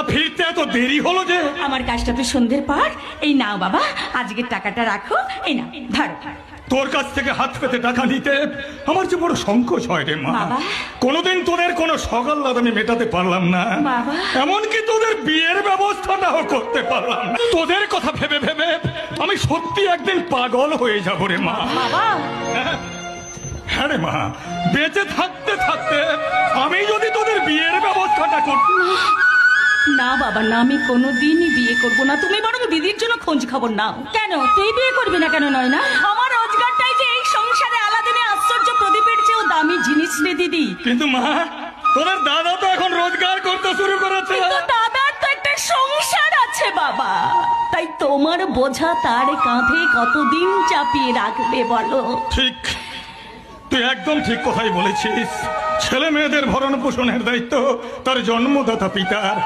তা ফিরতে এত দেরি হলো যে? আমার কাজটা তো সন্ধ্যের পর। এই নাও বাবা, আজকের টাকাটা রাখো। এই নাও, ধরো। তোর কাছ থেকে হাত পেতে টাকা নিতে আমার যে বড় সংকোচ হয় রে মা। বাবা। কোনোদিন তোদের কোনো সকাল আমি মেটাতে পারলাম না বাবা। এমনকি তোদের বিয়ের ব্যবস্থাটাও করতে পারলাম না। তোদের কথা ভেবে ভেবে আমি সত্যি একদিন পাগল হয়ে যাবো রে মা। বাবা। হ্যাঁ রে মা, বেঁচে থাকতে থাকতে আমি যদি তোদের বিয়ের ব্যবস্থাটা করতে। না বাবা না, আমি কোনোদিনই বিয়ে করব না। তুমি বরং দিদির জন্য খোঁজ খবর নাও। কেন তুই বিয়ে করবি না? কেন নয় না? আমার রোজগারটাই যে এই সংসারে আলাদিনে আশ্চর্য প্রদীপের চেয়েও দামি জিনিস রে দিদি। কিন্তু মা, তোদের দাদা তো এখন রোজগার করতে শুরু করেছে। কিন্তু দাদার তো একটা সংসার আছে বাবা, তাই তোমার বোঝা তার কাঁধে কতদিন চাপিয়ে রাখবে বলো? ঠিক, তুই একদম ঠিক কথাই বলেছিস। ছেলে মেয়েদের ভরণ পোষণের দায়িত্ব তার জন্মদাতা পিতার।